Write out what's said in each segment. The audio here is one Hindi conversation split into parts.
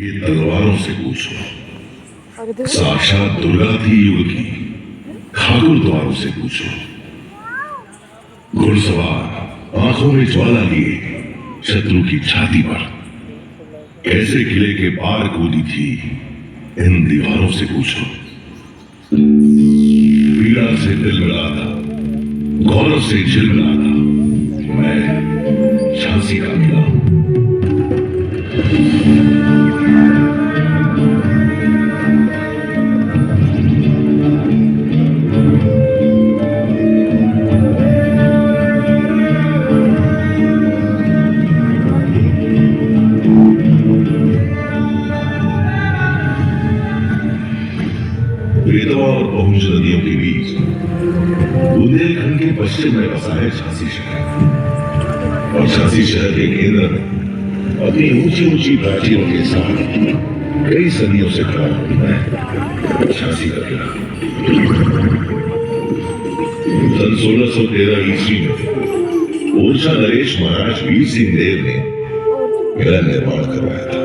ये तलवारों से पूछो, साक्षात दुर्गा थी युग की, ठाकुर द्वारों से पूछो। घुड़सवार आंखों में ज्वाला लिए शत्रु की छाती पर कैसे किले के पार कूदी थी, इन दीवारों से पूछो। पीड़ा से दिल मिला था, गौरव से झिलमिला था, मैं झांसी का किला। बेतवा और पहुंच नदियों के बीच बुंदेलखंड के पश्चिम में बसा है झांसी शहर। और झांसी शहर के केंद्र में अपनी ऊंची ऊंची प्राचीरों के साथ कई सदियों से खड़ा हूं मैं, झांसी का किला। सन 1613 ईस्वी में ओरछा नरेश महाराज वीर सिंह देव ने मेरा निर्माण करवाया था।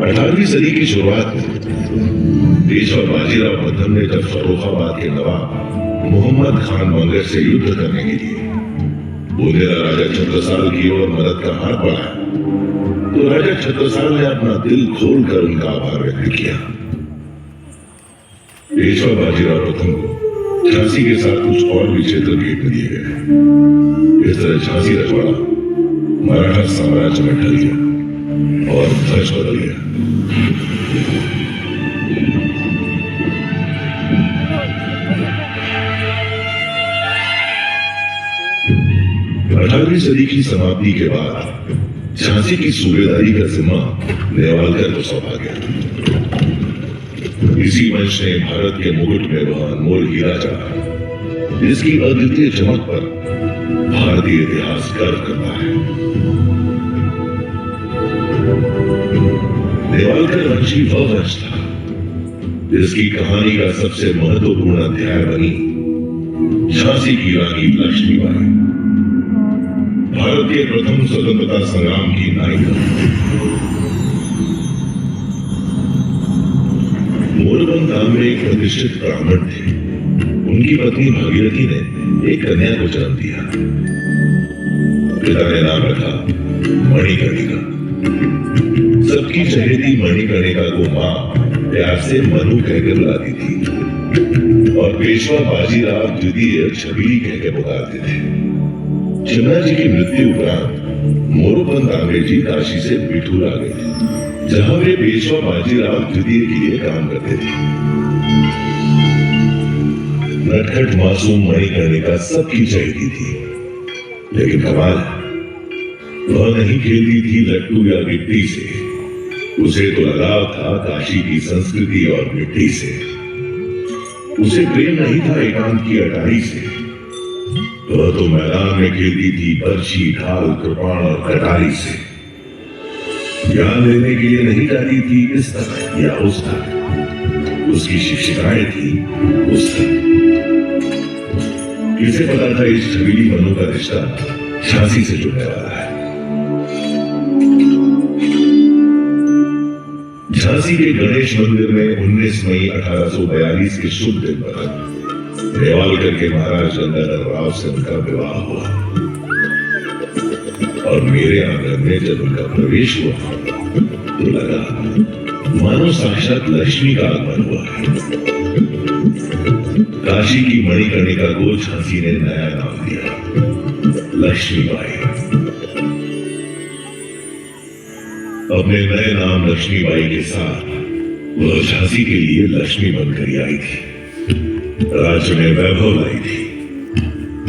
18वीं सदी की शुरुआत में पेशवा बाजीराव प्रथम ने जब फर्रुखाबाद के नवाब मोहम्मद खान मंगर से युद्ध करने के लिए बुंदेला राजा छत्रसाल की ओर मदद का हाथ बढ़ाया, तो राजा छत्रसाल ने अपना दिल खोलकर उनका आभार व्यक्त किया। पेशवा बाजीराव प्रथम को झांसी के साथ कुछ और भी क्षेत्र भेंट में दिए गए। इस तरह झांसी रजवाड़ा मराठा साम्राज्य में ढल गया और ध्वज बदल गया। 18वीं सदी की समाप्ति के बाद झांसी की सूबेदारी का जिम्मा नेवालकर को सौंपा गया। इसी वंश ने भारत के मुकुट में वह अनमोल हीरा चढ़ा जिसकी अद्वितीय चमक पर भारतीय इतिहास गर्व करता है। नेवालकर वंशी वह वंश था जिसकी कहानी का सबसे महत्वपूर्ण अध्याय बनी झांसी की रानी लक्ष्मीबाई, भारत के प्रथम स्वतंत्रता संग्राम की नायिका। मोरबन गांव में एक प्रतिष्ठित ब्राह्मण थे। उनकी पत्नी भागीरथी ने एक कन्या को जन्म दिया। पिता ने नाम रखा मणिकर्णिका। सबकी चहेती मणिकर्णिका को मां प्यार से मनु कहकर बुलाती थी और पेशवा बाजीराव द्वितीय छबीली कहकर पुकारते थे। चिमना जी की मृत्यु उपरांत मोरोपंत तांबे जी काशी से बिठूर आ गए थे, जहां वे पेशवा बाजीराव द्वितीय के लिए काम करते थे। नटखट मासूम मणिकर्णिका सबकी चहेती थी, लेकिन कमाल वह नहीं खेलती थी लट्टू या गिट्टी से। उसे तो लगाव था काशी की संस्कृति और मिट्टी से। उसे प्रेम नहीं था एकांत की अटारी से। वह तो मैदान में खेलती थी बर्छी, ढाल, कृपाण और कटारी से। ज्ञान लेने के लिए नहीं जाती थी इस तक या उस तक, उसकी शिक्षिकाएं थी उस तक। किसे पता था इस छबीली मनु का रिश्ता झांसी से जुड़ने वाला है। झांसी के गणेश मंदिर में 19 मई 1842 के शुभ दिन पर नेवालकर के महाराज गंगाधर राव से उनका विवाह हुआ और मेरे आंगन में जब उनका प्रवेश हुआ तो लगा मानो साक्षात लक्ष्मी का आगमन हुआ है। काशी की मणिकर्णिका को झांसी ने नया नाम दिया, लक्ष्मीबाई। अपने नए नाम लक्ष्मीबाई के साथ वह झांसी के लिए लक्ष्मी बनकर आई थी, राज्य में वैभव लाई थी।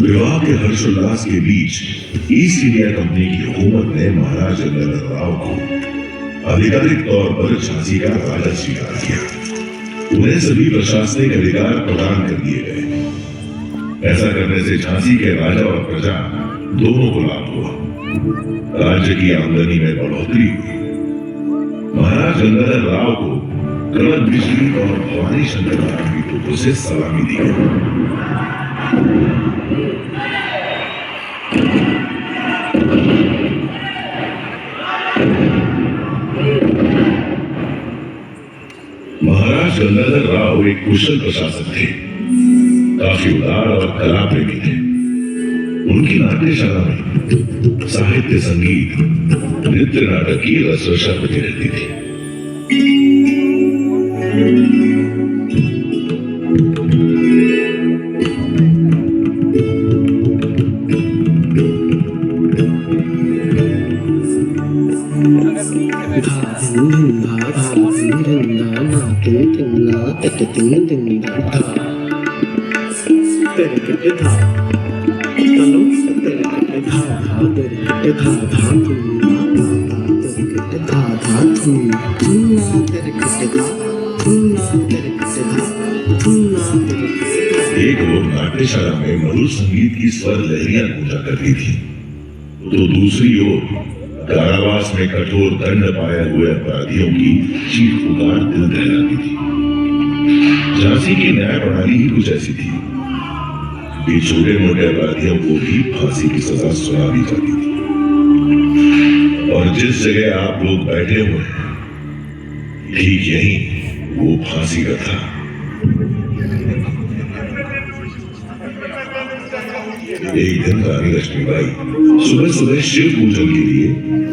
विवाह के हर्षोल्लास के बीच ईस्ट इंडिया कंपनी की हुकूमत ने महाराज गंगाधर राव को आधिकारिक तौर पर झांसी का राजा स्वीकार किया। उन्हें सभी प्रशासनिक अधिकार प्रदान कर दिए गए। ऐसा करने से झांसी के राजा और प्रजा दोनों को लाभ हुआ। राज्य की आमदनी में बढ़ोतरी हुई। महाराज गंगाधर राव को कड़क बिजली और भवानी शंकर की तोपों से सलामी दी गई। महाराज गंगाधर राव एक कुशल प्रशासक थे, काफी उदार और कला प्रेमी थे। उनकी नाट्यशाला में साहित्य, संगीत, नृत्य, नाटक की रसरशा होती रहती थी। एक लोग नाट्यशाला में मधुर संगीत की स्वर लहरियां गूंजा करती थी, तो दूसरी ओर कारावास में कठोर दंड पाए हुए अपराधियों की चीख पुकार दिल दहलाती थी। झांसी की न्याय प्रणाली ही कुछ ऐसी थी कि छोटे मोटे अपराधियों को भी फांसी की सजा सुना दी जाती थी। और जिस जगह आप लोग बैठे हुए हैं, ठीक यहीं वो फांसी का था। एक दिन रानी लक्ष्मीबाई सुबह सुबह शिव पूजन के लिए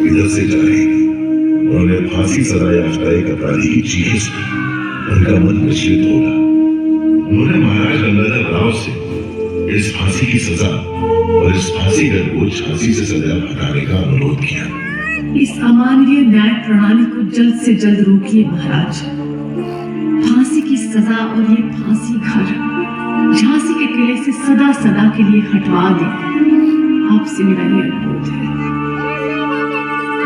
इधर से जा रही थी। उन्होंने फांसी सजा याफ्ता एक अपराधी की चीखें सुनी। उनका मन विचलित हो गया। उन्होंने महाराज गंगाधर राव से इस फांसी की सजा और इस फांसीगर को झांसी से सजा हटाने का अनुरोध किया। इस अमानवीय न्याय प्रणाली को जल्द से जल्द रोकिए महाराज। फांसी की सजा और ये फांसी घर झांसी के किले से सदा सदा के लिए हटवा दें। आपसे मेरा ये अनुरोध है।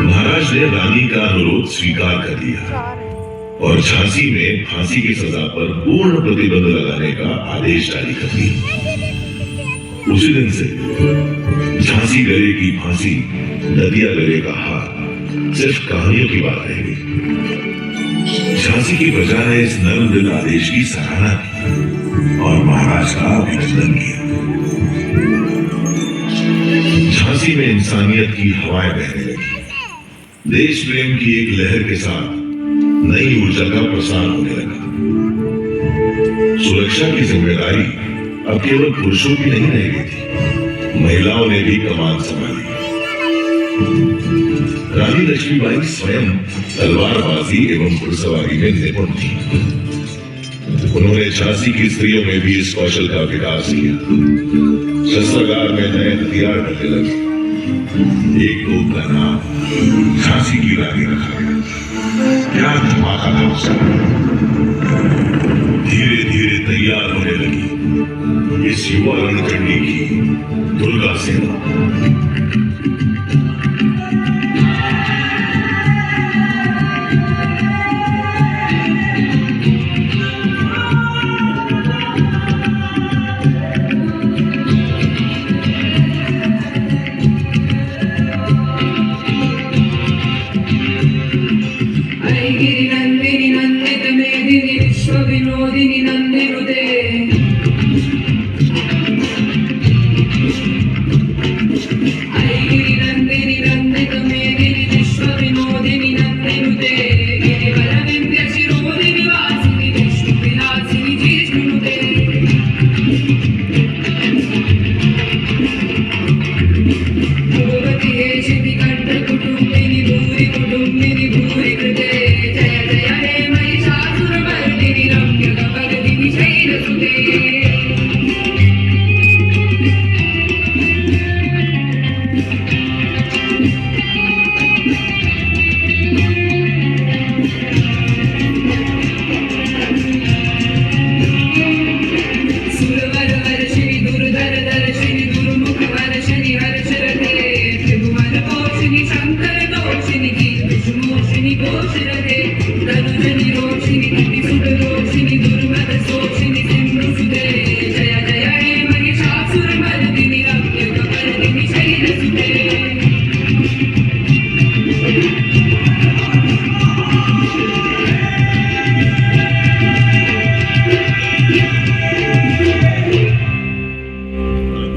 महाराज ने रानी का अनुरोध स्वीकार कर लिया और झांसी में फांसी की सजा पर पूर्ण प्रतिबंध लगाने का आदेश जारी कर दिया। उसी दिन से झांसी गले की फांसी, नदिया गले का हार सिर्फ कहानियों की बात रह गई। झांसी की प्रजा ने इस नर्म दिल आदेश की सराहना की और महाराज का अभिनंदन किया। झांसी में इंसानियत की हवाएं बहने लगी। देश प्रेम की एक लहर के साथ नई ऊर्जा का प्रसार होने लगा। सुरक्षा की जिम्मेदारी अब केवल पुरुषों की नहीं रह गई थी, महिलाओं ने भी कमान संभाली। रानी लक्ष्मीबाई स्वयं तलवारबाजी एवं घुड़सवारी में निपुण थी। उन्होंने झांसी की स्त्रियों में भी इस कौशल का विकास किया। शस्त्रागार में नए हथियार ढलने लगे। एक तोप का नाम झांसी की रानी रखा गया। क्या धमाका था उसका! धीरे धीरे तैयार होने लगी इस युवा रणचंडी की दुर्गा सेना।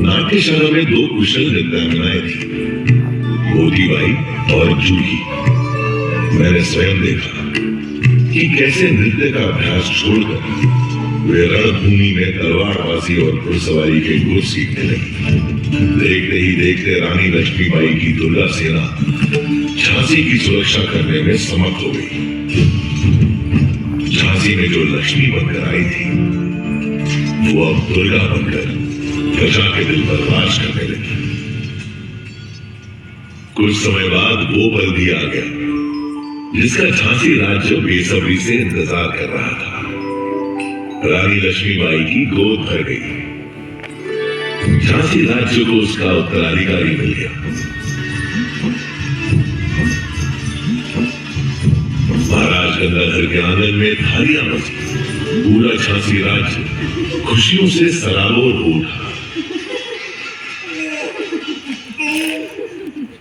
नाट्यशाला में दो कुशल नृत्यांगनाएं थी, मोतीबाई और जूही। मैंने स्वयं देखा कि कैसे नृत्य का अभ्यास छोड़कर वे रणभूमि में तलवारबाजी और घुड़सवारी के गुर सीखने लगी। देखते ही देखते रानी लक्ष्मीबाई की दुर्गा सेना झांसी की सुरक्षा करने में समर्थ हो गई। झांसी में जो लक्ष्मी बनकर आई थी वो अब दुर्गा बनकर प्रजा के दिल पर राज करने लगी। कुछ समय बाद वो पल भी आ गया जिसका झांसी राज्य बेसब्री से इंतजार कर रहा था। रानी लक्ष्मीबाई की गोद भर गई। झांसी राज्य को उसका उत्तराधिकारी मिल गया। महाराज गंगाधर के आंगन में थालियां बजी। पूरा झांसी राज्य खुशियों से सराबोर हो उठा।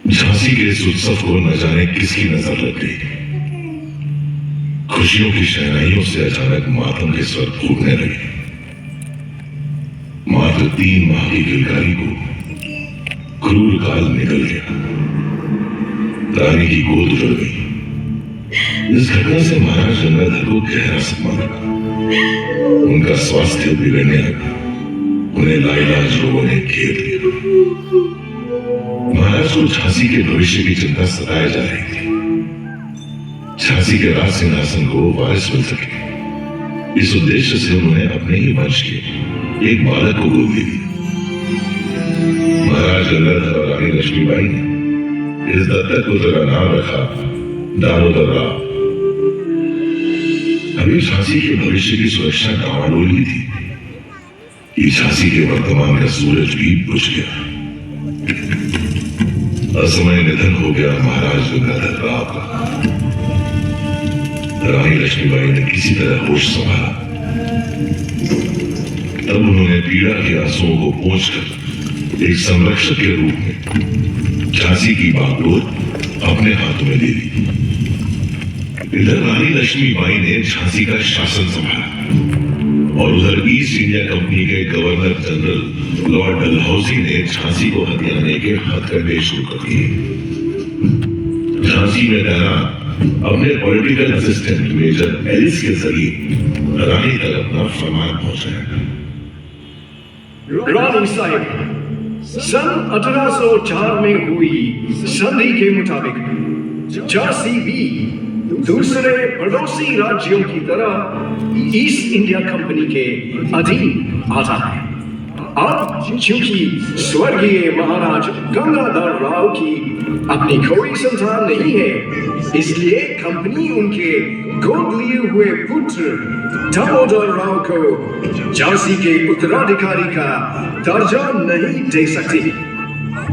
झांसी के इस उत्सव को न जाने किसकी नजर लग गई। खुशियों की शहनाइयों से अचानक मातम के स्वर फूटने लगे। मात्र 3 माह की किलकारी को क्रूर काल निकल गया। रानी की गोद उजड़ गई। इस घटना से महाराज गंगाधर को गहरा सदमा लगा। उनका स्वास्थ्य बिगड़ने लगा। उन्हें लाइलाज लोगों ने घेर लिया। महाराज को झांसी के भविष्य की चिंता सताए जा रही थी। झांसी के राज सिंहासन को वारिस मिल सके, इस उद्देश्य से उन्होंने अपने ही वंश के एक बालक को गोद दे दिया। महाराज गंगाधर और रानी लक्ष्मीबाई ने इस दत्तक पुत्र का नाम रखा दामोदर राव। अभी झांसी के भविष्य की सुरक्षा डावाडोल ही थी कि झांसी के वर्तमान का सूरज भी बुझ गया। असमय निधन हो गया महाराज गंगाधर राव का। रानी लक्ष्मीबाई ने किसी तरह होश संभाला। तब उन्होंने पीड़ा के आंसुओं को पोंछकर एक संरक्षक के रूप में झांसी की बागडोर अपने हाथों में ले ली। इधर रानी लक्ष्मीबाई ने झांसी का शासन संभाला और उधर ईस्ट इंडिया कंपनी के गवर्नर जनरल लॉर्ड डलहौसी ने झांसी को हथियाने के हथकंडे शुरू कर दिए। झांसी में तैनात अपने पॉलिटिकल असिस्टेंट मेजर एलिस के जरिए रानी तक अपना फरमान पहुंचाया। रानी साहिब, सन 1804 में हुई संधि के मुताबिक झांसी भी दूसरे पड़ोसी राज्यों की तरह ईस्ट इंडिया कंपनी के अधीन आता है। अब चूंकि स्वर्गीय महाराज गंगाधर राव की अपनी कोई संतान नहीं है, इसलिए कंपनी उनके गोद लिए हुए पुत्र दामोदर राव को झांसी के उत्तराधिकारी का दर्जा नहीं दे सकती।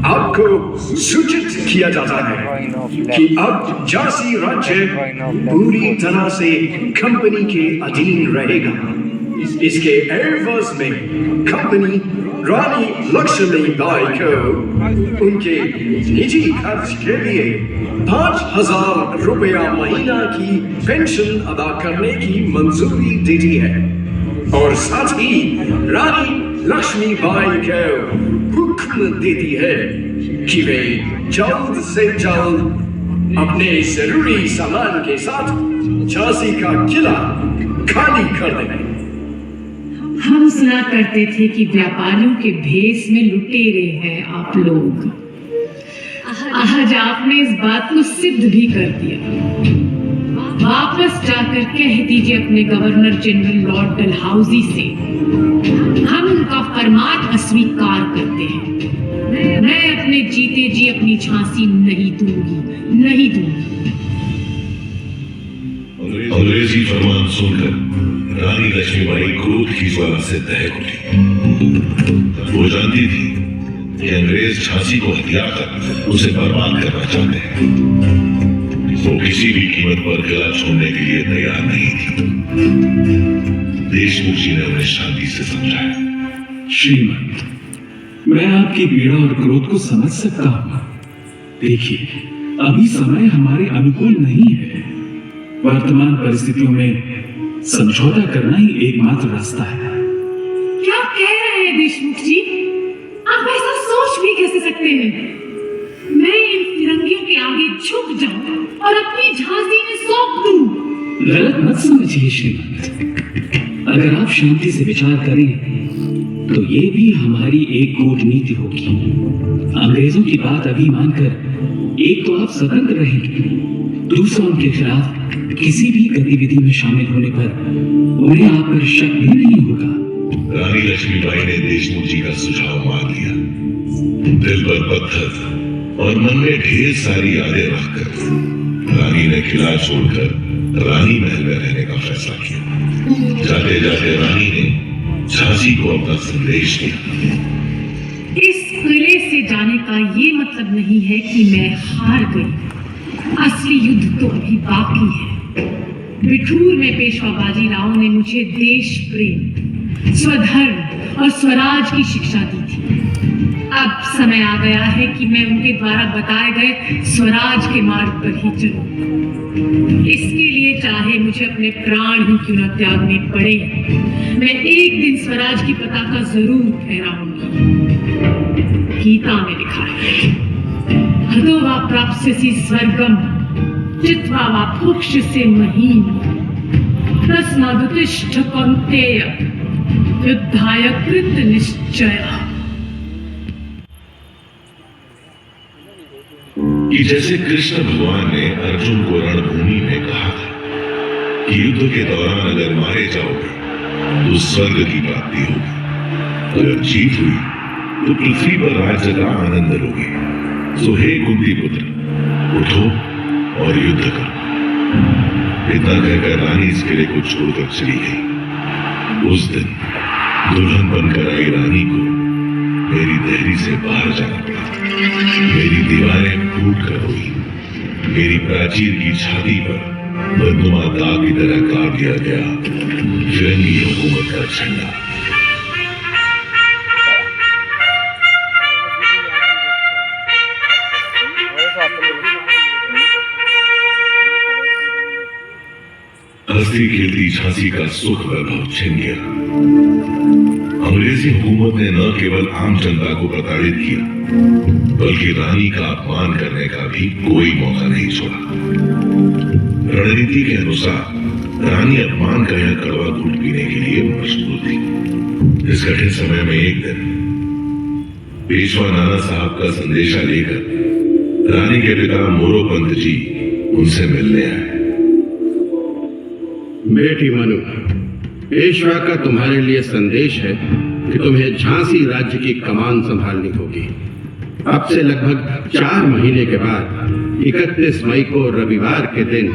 आपको सूचित किया जाता है कि अब झांसी राज्य पूरी तरह से कंपनी के अधीन रहेगा। इसके एवज में कंपनी रानी लक्ष्मीबाई को उनके निजी खर्च के लिए 5,000 रुपया महीना की पेंशन अदा करने की मंजूरी देती है और साथ ही रानी लक्ष्मीबाई को हुक्म देती है कि वे जल्द से जल्द अपने जरूरी सामान के साथ झांसी का किला खाली कर दें। हम सुना करते थे कि व्यापारियों के भेष में लुटेरे हैं आप लोग। आज आपने इस बात को सिद्ध भी कर दिया। वापस जाकर कह दीजिए अपने गवर्नर जनरल लॉर्ड डलहौसी से हम उनका फरमान अस्वीकार करते हैं। मैं अपने जीते जी अपनी झांसी नहीं दूंगी, नहीं दूंगी। अंग्रेजी फरमान सुनकर रानी लक्ष्मीबाई क्रोध की ज्वाला से दहक उठी। वो जानती थी कि अंग्रेज झांसी को हथिया कर उसे बर्बाद करना चाहते हैं। वो किसी भी कीमत पर किला छोड़ने के लिए तैयार नहीं थी। देशमुख जी ने उन्हें शांति से समझाया। श्रीमंत, मैं आपकी पीड़ा और क्रोध को समझ सकता हूं। देखिए, अभी समय हमारे अनुकूल नहीं है। वर्तमान परिस्थितियों में समझौता करना ही एकमात्र रास्ता है। क्या कह रहे हैं देशमुख जी? आप ऐसा सोच भी कैसे सकते हैं? मैं इन फिरंगियों के आगे झुक जाऊं और अपनी झांसी में सौंप दूं? गलत मत समझिए श्रीमंत। अगर आप शांति से विचार करें तो ये भी हमारी एक कूटनीति होगी। अंग्रेजों की बात अभी मानकर एक तो आप स्वतंत्र रहेंगे, दूसरा उनके खिलाफ किसी भी गतिविधि में शामिल होने पर उन्हें आप पर शक भी नहीं होगा। रानी लक्ष्मीबाई ने देशमुख जी का सुझाव मान लिया। दिल पर पत्थर और मन में ढेर सारी यादें रखकर रानी ने किला छोड़कर रानी महल में रहने का फैसला किया। जाते जाते रानी ने झांसी को अपना संदेश दिया। इस किले से जाने का ये मतलब नहीं है कि मैं हार गई। असली युद्ध तो अभी बाकी है। बिठूर में पेशवा बाजीराव ने मुझे देश प्रेम, स्वधर्म और स्वराज की शिक्षा दी थी। अब समय आ गया है कि मैं उनके द्वारा बताए गए स्वराज के मार्ग पर ही चलूं। इसके लिए चाहे मुझे अपने प्राण ही क्यों न त्यागने पड़े, मैं एक दिन स्वराज की पताका जरूर फहराऊंगी। गीता में लिखा है, हतो वा प्राप्स्यसि स्वर्गम चित्वा वा भोक्ष्यसे महीम तस्मादुत्तिष्ठ कौन्तेय युद्धाय कृत निश्चयः। कि जैसे कृष्ण भगवान ने अर्जुन को रणभूमि में कहा था कि युद्ध के दौरान अगर मारे जाओगे तो स्वर्ग की प्राप्ति होगी, अगर जीत हुई तो पृथ्वी पर राज्य का आनंद लोगे। सो हे कुंती पुत्र, उठो और युद्ध करो। इतना कहकर रानी इस किले को छोड़कर चली गई। उस दिन दुल्हन बनकर आई रानी को मेरी देहरी से बाहर जाना पड़ा। मेरी दीवारें फूट कर रोई। मेरी प्राचीर की छाती पर बदनुमा दाग की तरह काट दिया गया फिरंगी हुकूमत का झंडा। हंसती खेलती झांसी का सुख वैभव छिन गया। अंग्रेजी हुकूमत ने न केवल आम जनता को प्रताड़ित किया, बल्कि रानी का अपमान करने का भी कोई मौका नहीं छोड़ा। रणनीति के अनुसार रानी अपमान का यह कड़वा घूंट पीने के लिए मजबूर थी। इस कठिन समय में एक दिन पेशवा नाना साहब का संदेशा लेकर रानी के पिता मोरोपंत जी उनसे मिलने आए। बेटी मनु, पेशवा का तुम्हारे लिए संदेश है कि तुम्हें झांसी राज्य की कमान संभालनी होगी। अब से लगभग 4 महीने के बाद 31 मई को रविवार के दिन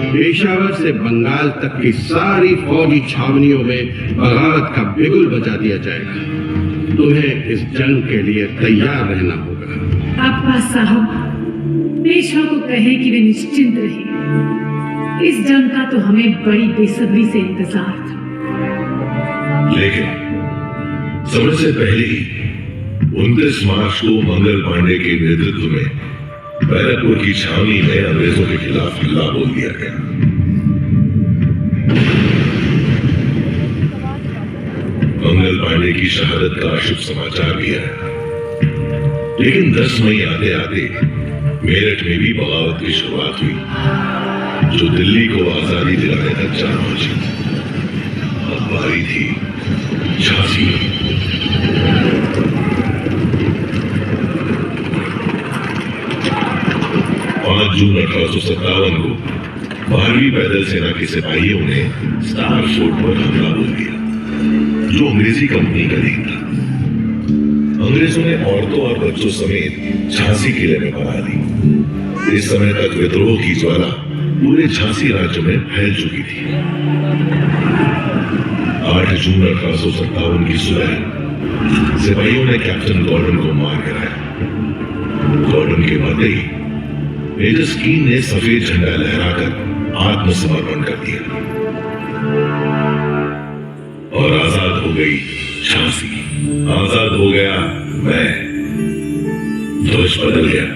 पेशावर से बंगाल तक की सारी फौजी छावनियों में बगावत का बिगुल बजा दिया जाएगा। तुम्हें इस जंग के लिए तैयार रहना होगा। अब्बा साहब, पेशवा को कहें कि वे निश्चिंत रहे। इस जंग का तो हमें बड़ी बेसब्री से इंतजार था। लेकिन समय से पहले ही 29 मार्च को मंगल पांडे के नेतृत्व में बैरकपुर की छावनी में अंग्रेजों के खिलाफ हल्ला बोल दिया गया। मंगल पांडे की शहादत का शुभ समाचार भी आया। लेकिन 10 मई आते आते मेरठ में भी बगावत की शुरुआत हुई, जो दिल्ली को आजादी दिलाने तक जा पहुंची। अब बारी थी झांसी। 5 जून 1857 को 12वीं पैदल सेना के सिपाहियों ने स्टार फोर्ट पर हमला बोल दिया, जो अंग्रेजी कंपनी का अधीन था। अंग्रेजों ने औरतों और बच्चों समेत झांसी किले में बना ली। इस समय तक विद्रोह की ज्वाला पूरे झांसी राज्य में फैल चुकी थी। 8 जून 1857 की सुबह सिपाहियों ने कैप्टन गॉर्डन को मार गिराया। गॉर्डन के मरते ही मेजर स्कीन ने सफेद झंडा लहराकर आत्मसमर्पण कर दिया और आजाद हो गई झांसी। आजाद हो गया मैं। ध्वज बदल गया।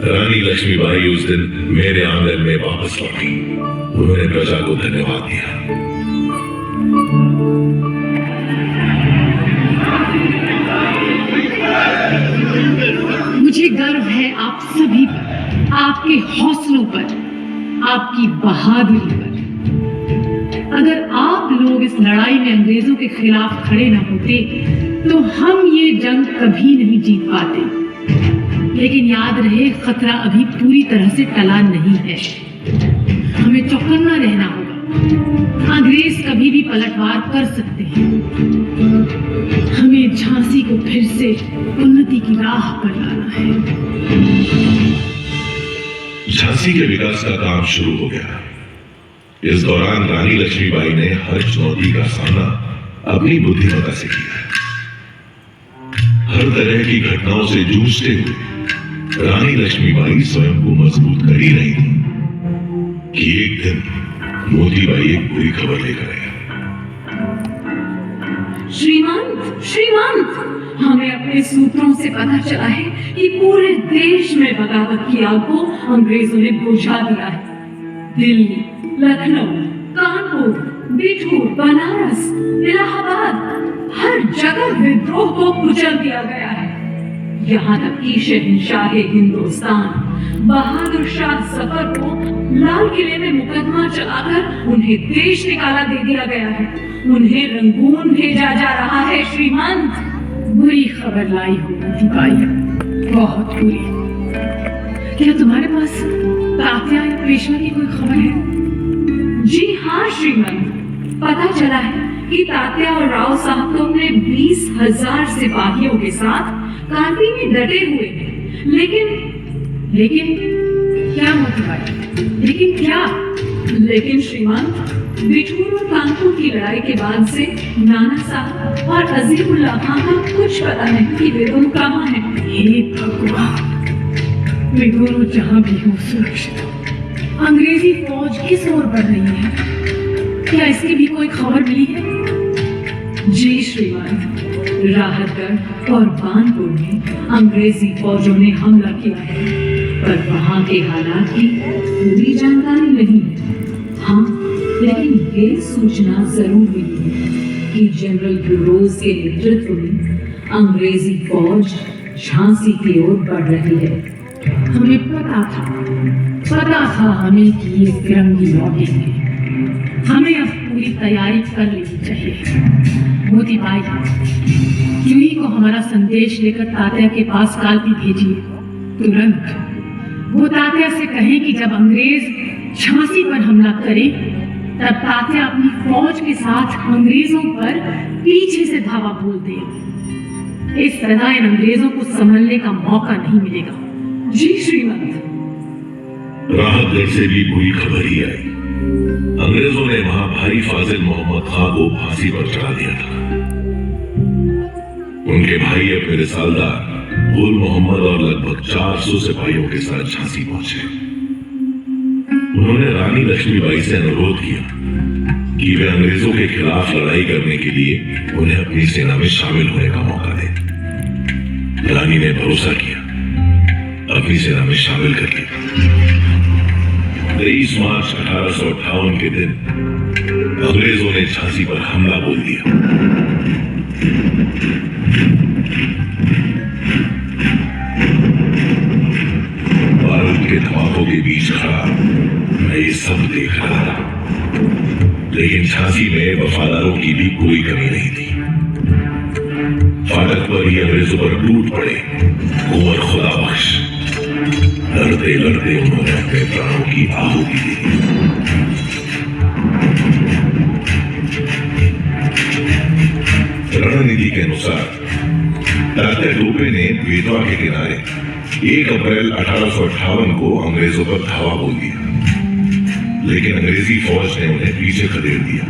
रानी लक्ष्मीबाई उस दिन मेरे आंगन में वापस लौटी। उन्होंने प्रजा को धन्यवाद दिया। मुझे गर्व है आप सभी पर, आपके हौसलों पर, आपकी बहादुरी पर। अगर आप लोग इस लड़ाई में अंग्रेजों के खिलाफ खड़े न होते तो हम ये जंग कभी नहीं जीत पाते। लेकिन याद रहे, खतरा अभी पूरी तरह से टला नहीं है। हमें चौकन्ना रहना होगा। अंग्रेज कभी भी पलटवार कर सकते हैं। हमें झांसी को फिर से उन्नति की राह पर लाना है। झांसी के विकास का काम शुरू हो गया। इस दौरान रानी लक्ष्मीबाई ने हर चुनौती का सामना अपनी बुद्धिमत्ता से किया। हर तरह की घटनाओं से जूझते हुए रानी लक्ष्मीबाई स्वयं को मजबूत कर ही रही थी कि एक दिन मोतीबाई एक बुरी खबर लेकर आया। श्रीमंत, हमें अपने सूत्रों से पता चला है कि पूरे देश में बगावत की आग को अंग्रेजों ने बुझा दिया है। दिल्ली, लखनऊ, कानपुर, बिठूर, बनारस, इलाहाबाद, हर जगह विद्रोह को कुचल दिया गया है। यहाँ तक कि शहंशाह हिंदुस्तान बहादुर शाह जफर को लाल किले में मुकदमा चलाकर उन्हें देश निकाला दे दिया गया है। उन्हें रंगून भेजा जा रहा है। श्रीमंत, बुरी खबर लाई हो मोतीबाई, बहुत बुरी। क्या तुम्हारे पास तात्या या पेशवा की कोई खबर है? जी हाँ श्रीमंत, पता चला है कि तात्या और राव साहब तो अपने 20,000 सिपाहियों के साथ कानपुर में डटे हुए हैं। लेकिन क्या मोतीबाई, लेकिन क्या? लेकिन श्रीमंत, बिठूर और कानपुर की लड़ाई के बाद से नाना साहब और अजीमुल्लाह खान का कुछ पता नहीं कि वे दोनों कहाँ हैं। हे भगवान, वे दोनों जहाँ भी हो सुरक्षित हो। अंग्रेजी फौज किस ओर बढ़ रही है? क्या इसकी भी कोई खबर मिली है? जी श्रीमंत, राहतगढ़ और बानपुर में अंग्रेजी फौजों ने हमला किया है, पर वहाँ के हालात की पूरी जानकारी नहीं है। हाँ, लेकिन ये सूचना जरूर मिली है कि जनरल ब्यूरोज के नेतृत्व में अंग्रेजी फौज झांसी की ओर बढ़ रही है। हमें पता था हमें कि ये फिरंगी लौटेंगे। हमें अब पूरी तैयारी कर लेनी चाहिए। मोतीबाई, क्यूरी को हमारा संदेश लेकर तात्या के पास कालपी भेजिए। तुरंत वो तात्या से कहें कि जब अंग्रेज झांसी पर हमला करें तब तात्या अपनी फौज के साथ अंग्रेजों पर पीछे से धावा बोल दे। इस तरह इन अंग्रेजों को संभलने का मौका नहीं मिलेगा। जी श्रीमंत। राहतगढ़ से भी बुरी खबर ही आई। अंग्रेजों ने वहां भाई फाजिल मोहम्मद खां को फांसी पर चढ़ा दिया था। उनके भाई अपने रिसालदार गुल मोहम्मद और लगभग 400 सिपाहियों के साथ झांसी पहुंचे। उन्होंने रानी लक्ष्मीबाई से अनुरोध किया कि वे अंग्रेजों के खिलाफ लड़ाई करने के लिए उन्हें अपनी सेना में शामिल होने का मौका दें। रानी ने भरोसा किया, अपनी सेना में शामिल कर लिया। 23 मार्च 1858 के दिन अंग्रेजों ने झांसी पर हमला बोल दिया। बारूद के धमाकों के बीच खड़ा मैं ये सब देख रहा था, लेकिन झांसी में वफादारों की भी कोई कमी नहीं थी। फाटक पर ही अंग्रेजों पर टूट पड़े कुंवर खुदा बख्श। लड़ते लड़ते उन्होंने अपने प्राणों की आहुति दी। रणनीति के अनुसार तात्या टोपे ने बेतवा के किनारे 1 अप्रैल 1858 को अंग्रेजों पर धावा बोल दिया, लेकिन अंग्रेजी फौज ने उन्हें पीछे खदेड़ दिया।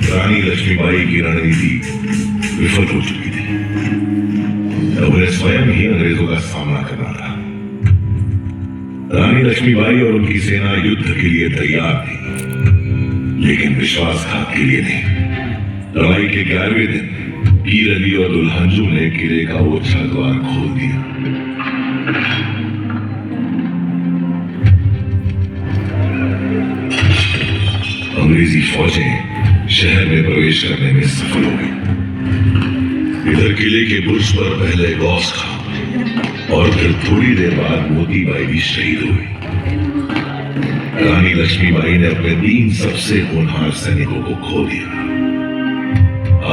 रानी लक्ष्मीबाई की रणनीति विफल हो चुकी थी। उन्हें स्वयं ही अंग्रेजों का सामना करना था। रानी लक्ष्मीबाई और उनकी सेना युद्ध के लिए तैयार थी, लेकिन विश्वासघात के लिए नहीं। लड़ाई के 11वें दिन पीर अली और दुल्हनजू ने किले का ओछा द्वार खोल दिया। अंग्रेजी फौजें शहर में प्रवेश करने में सफल हो गई। इधर किले के बुर्ज पर पहले गौस खां और फिर थोड़ी देर बाद मोतीबाई भी शहीद हुई। रानी लक्ष्मीबाई ने अपने 3 सबसे होनहार सैनिकों को खो दिया।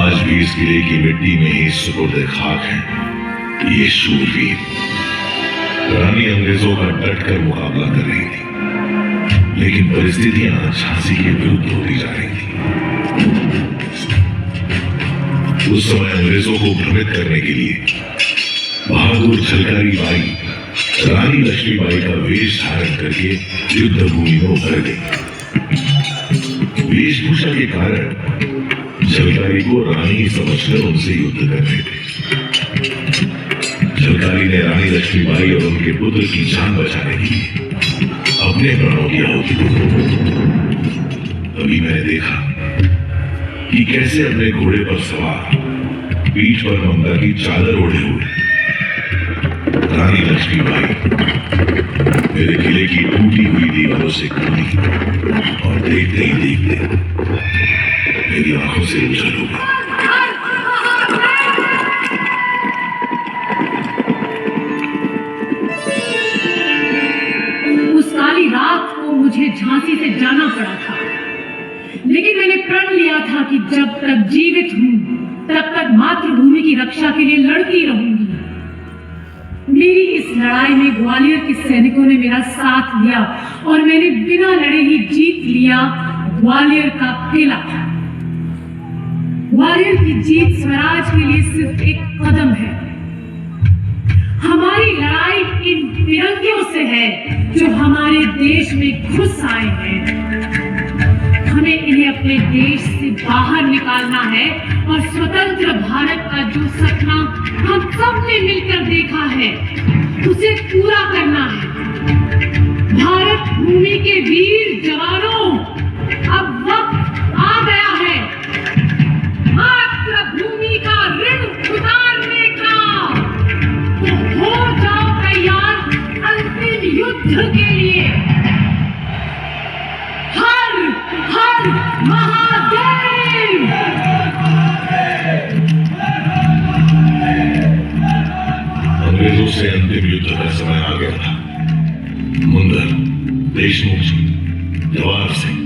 आज भी इस किले की मिट्टी में ही सुपुर्द खाक हैं ये शूरवीर। रानी अंग्रेजों का डटकर मुकाबला कर रही थी, लेकिन परिस्थितियां झांसी के विरुद्ध होती जा रही थी। उस समय अंग्रेजों को भ्रमित करने के लिए बहादुर झलकारी बाई रानी लक्ष्मीबाई का वेश धारण करके युद्ध भूमि में उतर गई। वेशभूषा के कारण झलकारी को रानी समझकर उनसे युद्ध कर रहे थे। झलकारी ने रानी लक्ष्मीबाई और उनके पुत्र की जान बचाने के लिए अपने प्राणों की आहुति दी। तभी मैंने देखा कि कैसे अपने घोड़े पर सवार पीठ पर ममता की चादर ओढ़े हुए रानी लक्ष्मीबाई मेरे किले की टूटी हुई दीवारों से कूदी और देखते ही देखते मेरी आंखों से उछल हो गई। उस काली रात को मुझे झांसी से जाना पड़ा था, लेकिन मैंने प्रण लिया था कि जब तक जीवित हूं तब तक मातृभूमि की रक्षा के लिए लड़ती रहूंगी। मेरी इस लड़ाई में ग्वालियर के सैनिकों ने मेरा साथ दिया और मैंने बिना लड़े ही जीत लिया ग्वालियर का किला। ग्वालियर की जीत स्वराज के लिए सिर्फ एक कदम है। हमारी लड़ाई इन फिरंगियों से है जो हमारे देश में घुस आए हैं। हमें इन्हें अपने देश से बाहर निकालना है और स्वतंत्र भारत का जो सपना हम सब ने मिलकर देखा है उसे पूरा करना है। भारत भूमि के वीर जवानों, अब वक्त आ गया है मातृभूमि का ऋण उतारने का। तो हो जाओ तैयार अंतिम युद्ध के लिए। हर हर महादेव। अंग्रेजों से अंतिम युद्ध का समय आ गया था। मुंदर, देशमुख जी, जवाहर सिंह,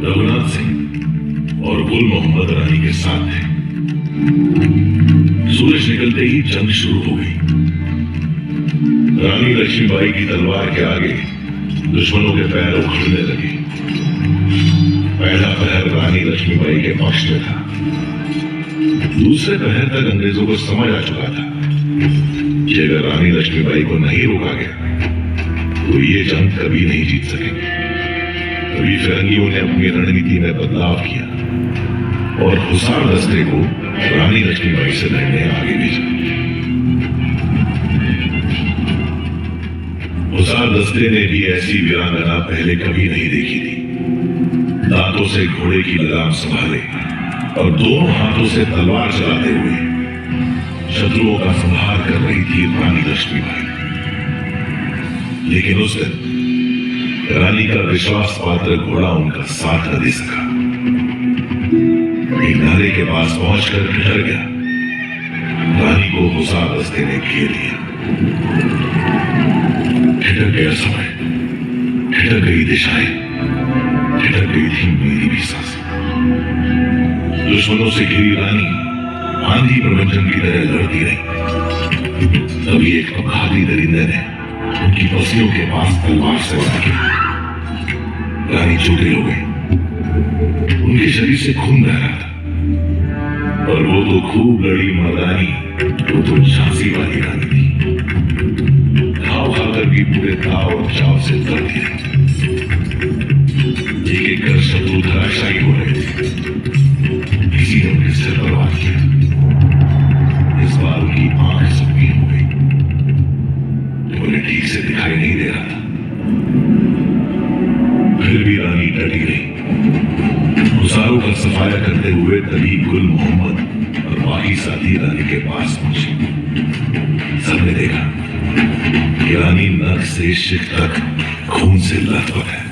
रघुनाथ सिंह और गुल मोहम्मद रानी के साथ थे। सूरज निकलते ही जंग शुरू हो गई। रानी लक्ष्मीबाई की तलवार के आगे दुश्मनों के पैर उखड़ने लगे। पहला पहर रानी लक्ष्मीबाई के पक्ष में था। दूसरे पहर तक अंग्रेजों को समझ आ चुका था कि अगर रानी लक्ष्मीबाई को नहीं रोका गया तो ये जंग कभी नहीं जीत सकेंगे। तभी फिरंगियों ने अपनी रणनीति में बदलाव किया और हुसार दस्ते को रानी लक्ष्मीबाई से लड़ने आगे भेजा। हुसार दस्ते ने भी ऐसी वीरांगना पहले कभी नहीं देखी थी। दांतों से घोड़े की लगाम संभाले और दोनों हाथों से तलवार चलाते हुए शत्रुओं का संहार कर रही थी रानी लक्ष्मीबाई। लेकिन उस दिन रानी का विश्वास पात्र घोड़ा उनका साथ न दे सका। एक नारे के पास पहुंचकर ठहर गया। रानी को हुसार दस्ते ने घेर लिया। ठिठक गया समय, ठिठक गई दिशाएं, ठिठक गई थी मेरी भी सांसें। दुश्मनों से घिरी रानी आंधी प्रबंधन की तरह लड़ती रही। तभी एक अपघाती दरिंदे ने उनकी पसलियों के पास तलवार से वार किया। रानी चोटिल हो गई। उनके शरीर से खून बह रहा था और वो तो खूब लड़ी मर्दानी, वो तो झांसी वाली रानी थी। घाव खाकर भी पूरे ताव और चाव से लड़ती रही। एक एक कर शत्रु धराशायी हो रहे थे। किसी ने उनके सिर पर वार किया। इस बार उनकी आंख संगीन हो गई तो उन्हें ठीक से दिखाई नहीं दे रहा था। फिर भी रानी डटी रही। हुसारों का सफाया करते हुए तभी गुल मोहम्मद और बाकी साथी रानी के पास पहुंचे। सबने देखा कि रानी नख से शिख तक खून से लथपथ है।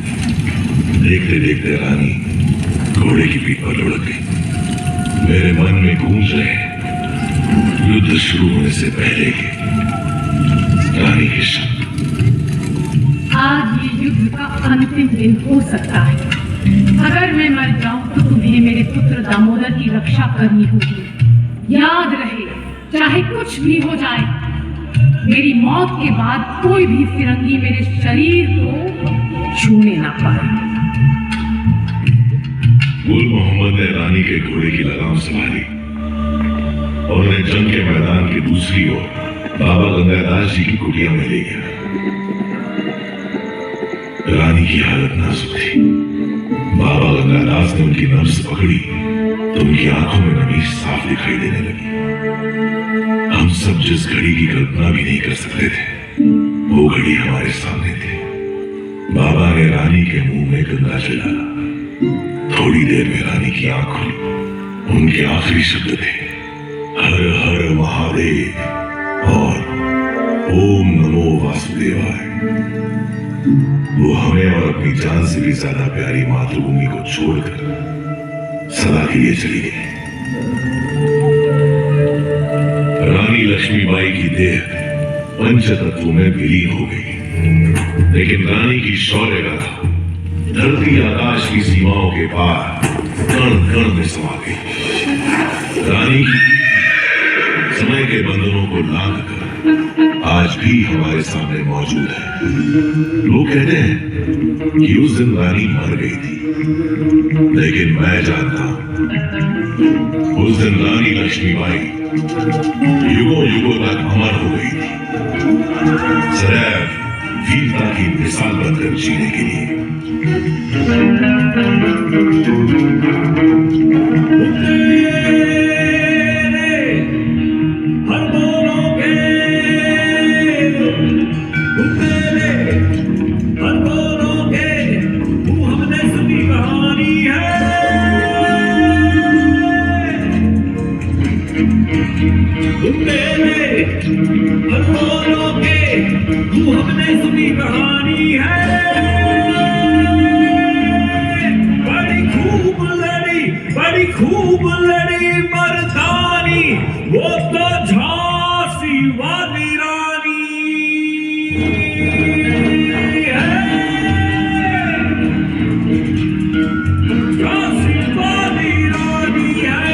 देखते देखते रानी घोड़े की पीठ पर लुढ़क गई। मेरे मन में गूंज रहे युद्ध शुरू होने से पहले के रानी के शब्द। आज ये युद्ध का अंतिम दिन हो सकता है। अगर मैं मर जाऊं तो तुम्हें मेरे पुत्र दामोदर की रक्षा करनी होगी। याद रहे, चाहे कुछ भी हो जाए, मेरी मौत के बाद कोई भी फिरंगी मेरे शरीर को छूने ना पाए। गुल मोहम्मद ने रानी के घोड़े की लगाम संभाली और उन्हें जंग के मैदान की दूसरी ओर बाबा गंगादास जी की कुटिया में ले गया। रानी की हालत नाजुक थी। बाबा गंगादास ने उनकी नब्ज पकड़ी तो उनकी आंखों में नमी साफ दिखाई देने लगी। हम सब जिस घड़ी की कल्पना भी नहीं कर सकते थे, वो घड़ी हमारे सामने थी। बाबा ने रानी के मुंह में गंगा जला। थोड़ी देर में रानी की आंख खुली। उनके आखिरी शब्द थे, हर हर महादेव और ओम नमो वासुदेवाय। वो हमें और अपनी जान से भी ज्यादा प्यारी मातृभूमि को छोड़कर सदा के लिए चली गई। रानी लक्ष्मीबाई की देह पंचतत्वों में विलीन हो गई, लेकिन रानी की शौर्य गाथा धरती आकाश की सीमाओं के पार कण कण में समा गई। रानी समय के बंधनों को लांघ कर आज भी हमारे सामने मौजूद है। लोग कहते हैं कि उस दिन रानी मर गई थी, लेकिन मैं जानता हूं उस दिन रानी लक्ष्मीबाई युगों युगों तक अमर हो गई थी, सदैव वीरता की मिसाल बनकर जीने के लिए। खूब लड़ी मर्दानी, वो तो झांसी वाली रानी है। झांसी वाली रानी है।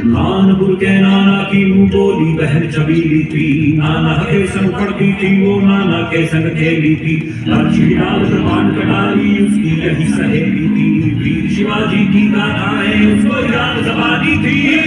कानपुर के नाना की मुंह बोली बहन चबीली थी, नाना के संग पढ़ती थी वो नाना के संग खेली थी। लाल कृपान कटारी उसकी यही सहेली थी, वीर शिवाजी की गाथाएं उसको याद जबानी थी।